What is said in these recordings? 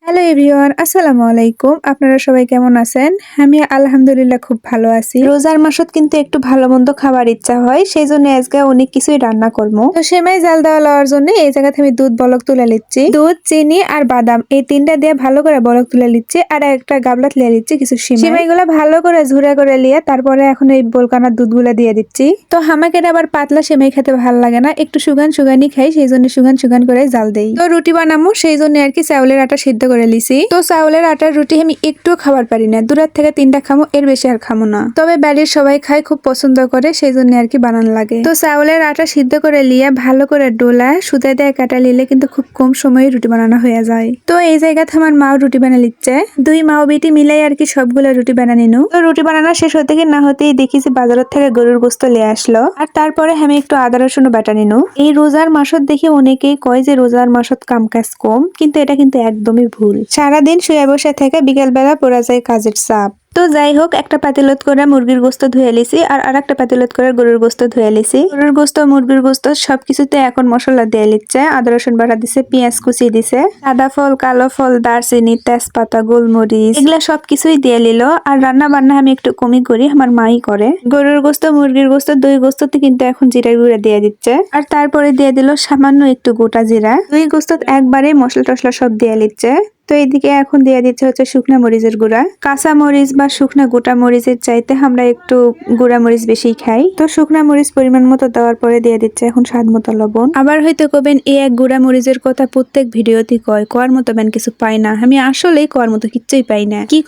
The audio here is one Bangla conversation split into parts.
হ্যালো এভরিওয়ান, আসসালামু আলাইকুম। আপনারা সবাই কেমন আছেন? আমি আলহামদুলিল্লাহ খুব ভালো আছি। রোজার মাসত কিন্তু একটু ভালো মন্দ খাবার ইচ্ছা হয়, সেই জন্য আজকে অনেক কিছুই রান্না করবো। তো সেমাই জাল দেওয়া লওয়ার জন্য এই জায়গাতে আমি দুধ বলক তুলে নিচ্ছি। দুধ, চিনি আর বাদাম এই তিনটা দিয়ে ভালো করে বলক তুলে নিচ্ছি, আর একটা গাবলাত লিয়ে নিচ্ছি কিছু সিমাইগুলো ভালো করে ঝুরা করে লিয়ে তারপরে এখন এই বলকানার দুধগুলা দিয়ে দিচ্ছি। তো আমাকে আবার পাতলা সেমাই খেতে ভালো লাগে না, একটু সুগানি খাই, সেই জন্য সুগান করে জাল দেই। তো রুটি বানাবো, সেই জন্য আর কি চাউলের আটা সিদ্ধ করে লিছি। তো চাউলের আটার রুটি আমি একটু খাবার পারি না, দূরের থেকে 3টা খামো, এর বেশি আর খামো না। তবে বাড়ির সবাই খায়, খুব পছন্দ করে, সেই জন্য আর কি বানানো লাগে। তো চাউলের আটা সিদ্ধ করে লিয়ে ভালো করে ডোলা সুতা দিয়ে কাটা নিলে কিন্তু খুব কম সময়ে রুটি বানানো হয়ে যায়। তো এই জায়গাতে আমার মাও রুটি বানা লিচ্ছে, দুই মাও বেটি মিলাই আর কি সবগুলো রুটি বানানি নু। তো রুটি বানানো শেষ হতে কি না হতেই দেখি যে বাজারের থেকে গরুর গোস্ত লিয়ে আসলো, আর তারপরে আমি একটু আদা রসুন বাটা নিনু। এই রোজার মাসত দেখি অনেকেই কয় যে রোজার মাসত কাম কাজ কম, কিন্তু এটা কিন্তু একদমই ভুল। সারাদিন শুয়ে বসে থেকে বিকেল বেলা পড়া যায় কাজের চাপ। তো যাই হোক, একটা পাতিলত করে মুরগির গোস্ত ধুয়ে লিছি, আর একটা পাতিলত করে গরুর গোস্ত ধুয়ে লিছি। গরুর গোস্ত, মুরগির গোস্ত সবকিছুতে এখন মশলা দিয়ে লিচ্ছে। আদা রসুন বাটা দিছে, পেঁয়াজ কুচি দিছে, সাদা ফল, কালো ফল, দারচিনি, তেজপাতা, গোলমরিচ, এগুলা সবকিছুই দিয়ে লিল। আর রান্না বান্না আমি একটু কমই করি, আমার মাই করে। গরুর গোস্ত, মুরগির গোস্ত, দুই গোস্ততে কিন্তু এখন জিরা গুঁড়া দিয়ে দিচ্ছে, আর তারপরে দিয়ে দিল সামান্য একটু গোটা জিরা। দুই গোস্ত একবারে মশলা টসলা সব দিয়ে লিচ্ছে। তো এইদিকে এখন দিয়ে দিচ্ছে হচ্ছে শুকনা মরিচের গুঁড়া। কাঁচা মরিচ বা শুকনা গোটা মরিচের চাইতে আমরা একটু গুঁড়া মরিচ বেশি খাই। তো শুকনা মরিচ পরিমাণ মতো দেওয়ার পরে দিয়ে দিচ্ছে এখন স্বাদ মতো লবণ। আবার হয়তো কবেন এই এক গুঁড়া মরিচের কথা প্রত্যেক ভিডিওতে কয়, কোয়ার মতো বেন কিছু পাই না। আমি আসলেই কোয়ার মতো কিচ্ছুই পাই না। কি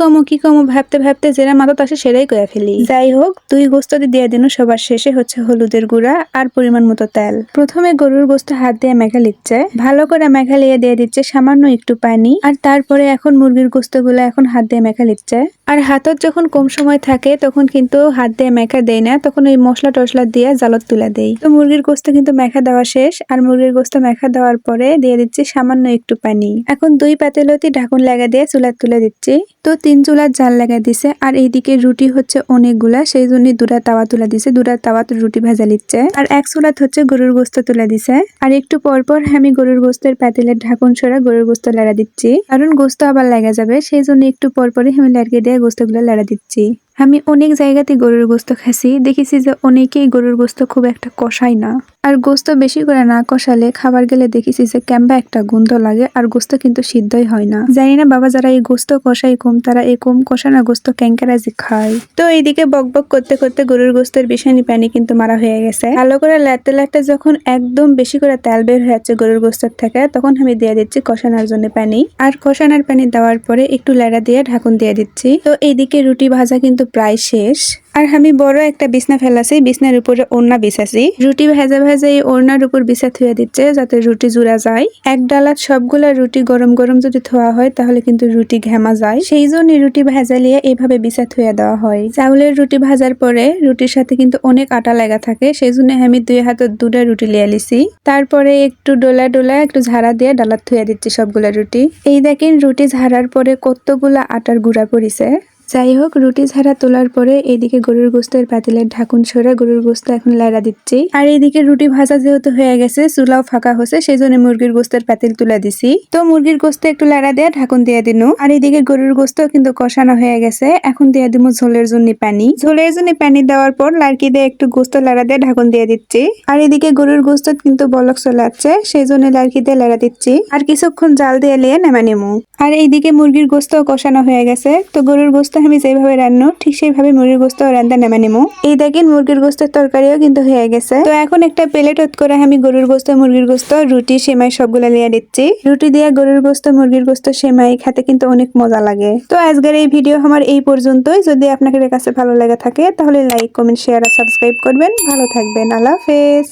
কমো ভাবতে ভাবতে যেটা মাথাত আসে সেটাই কয়ে ফেলি। যাই হোক, দুই গোস্ততে দিয়ে দিন, সবার শেষে হচ্ছে হলুদের গুঁড়া আর পরিমাণ মতো তেল। প্রথমে গরুর গোস্ত হাত দিয়ে মেখা লিচ্ছে, ভালো করে মেখা লিয়ে দিয়ে দিচ্ছে সামান্য একটু পানি, আর তারপরে এখন মুরগির গোস্তগুলো এখন হাত দিয়ে মেখা লিচ্ছে। আর হাতত যখন কম সময় থাকে তখন কিন্তু হাত দিয়ে মেখা দেয় না, তখন ওই মশলা টসলা দিয়ে জালত তুলে দেই। তো মুরগির গোস্ত কিন্তু মেখা দেওয়া শেষ, আর মুরগির গোস্ত মেখা দেওয়ার পরে দিয়ে দিচ্ছি সামান্য একটু পানি। এখন দুই পাতিলতি ঢাকুন লাগা দিয়ে চুলার তুলে দিচ্ছি। তো 3 চুলার জাল লাগা দিছে, আর এইদিকে রুটি হচ্ছে অনেকগুলা, সেই জন্য দুটা তাওয়া তুলে দিছে, দুটা তাওয়াত রুটি ভাজা লিচ্ছে। আর এক চুলাত হচ্ছে গরুর গোস্ত তুলে দিছে, আর একটু পরপর আমি গরুর গোস্তের পাতিলের ঢাকুন সরা গরুর গোস্ত লাড়া দিচ্ছি, কারণ গোস্ত আবার লাগা যাবে, সেই জন্য একটু পরপরই আমি লাড়কে দিয়ে গোস্তগুলো লাড়া দিচ্ছি। আমি অনেক জায়গাতে গরুর গোস্ত খাসি, দেখেছি যে অনেকেই গরুর গোস্ত খুব একটা কষায় না, আর গোস্ত বেশি করে না কষালে খাবার গেলে দেখেছি যে কেমবা একটা গন্ধ লাগে, আর গোস্ত কিন্তু সিদ্ধই হয় না। জানি না বাবা, যারা এই গোস্ত কষাই কম, তারা এই কম কষানো গোস্ত ক্যাঙ্কারা যে খায়। তো এইদিকে বক করতে করতে গরুর গোস্তের বিষানি পানি কিন্তু মারা হয়ে গেছে। ভালো করে লাড়তে যখন একদম বেশি করে তেল বের হয়ে যাচ্ছে গরুর গোস্তের থেকে, তখন আমি দিয়ে দিচ্ছি কষানোর জন্য পানি, আর কষানোর পানি দেওয়ার পরে একটু লাড়া দিয়ে ঢাকুন দিয়ে দিচ্ছি। তো এইদিকে রুটি ভাজা কিন্তু প্রায় শেষ, আর আমি বড় একটা বিছনা ফেলাছি, বিছনার উপরে ওড়না বিছাছি। রুটি ভাজা এই ওড়নার উপর বিছা থুয়ে দিচ্ছে যাতে রুটি জুড়া যায়। এক ডালাত সবগুলা রুটি গরম গরম যদি থোয়া হয় তাহলে কিন্তু রুটি ঘেমা যায়, সেই জন্য রুটি ভাজা লিয়ে এইভাবে বিছা থুয়ে দেওয়া হয়। চাউলের রুটি ভাজার পরে রুটির সাথে কিন্তু অনেক আটা লাগা থাকে, সেই জন্য আমি 2 হাতে 2টা রুটি লিয়ে লিছি। তারপরে একটু ডোলা একটু ঝাড়া দিয়ে ডালাত থুয়ে দিচ্ছি সবগুলা রুটি। এই দেখেন রুটি ঝাড়ার পরে কতগুলা আটার গুঁড়া পড়িছে। যাই হোক, রুটি ঝাড়া তোলার পরে এইদিকে গরুর গোস্তের পাতিলের ঢাকুন সরে গরুর গোস্ত এখন লাড়া দিচ্ছি, আর এইদিকে রুটি ভাজা যেহেতু হয়ে গেছে, চুলাও ফাঁকা হচ্ছে, সেই জন্য মুরগির গোস্তের পাতিল তুলে দিছি। তো মুরগির গোস্ত একটু লাড়া দিয়ে ঢাকুন দিয়ে দিনু, আর এইদিকে গরুর গোস্ত কিন্তু কষানো হয়ে গেছে। এখন দিয়ে দিব ঝোলের জন্য পানি দেওয়ার পর লাড়কি দিয়ে একটু গোস্ত লাড়া দিয়ে ঢাকুন দিয়ে দিচ্ছি। আর এদিকে গরুর গোস্ত কিন্তু বলক চলে আসছে, সেই জন্য লাড়কি দিয়ে লাড়া দিচ্ছি, আর কিছুক্ষণ জাল দিয়ে লিয়ে নেমা নিমু। আর এইদিকে মুরগির গোস্ত কষানো হয়ে গেছে। তো গরুর গোস্ত আমি যেভাবে রান্না ঠিক সেইভাবে মুরগির গোস্ত রান্না নেমে নিমু। এই দেখেন মুরগির গোস্তের তরকারিও কিন্তু হয়ে গেছে। তো এখন একটা প্লেট করে আমি গরুর গোস্ত, মুরগির গোস্ত, রুটি, সেমাই সবগুলা লিয়ে দিচ্ছি। রুটি দিয়ে গরুর গোস্ত, মুরগির গোস্ত, সেমাই খেতে কিন্তু অনেক মজা লাগে। তো আজকের এই ভিডিও আমার এই পর্যন্তই। যদি আপনাদের কাছে ভালো লেগে থাকে তাহলে লাইক, কমেন্ট, শেয়ার আর সাবস্ক্রাইব করবেন। ভালো থাকবেন, আল্লাহ হাফেজ।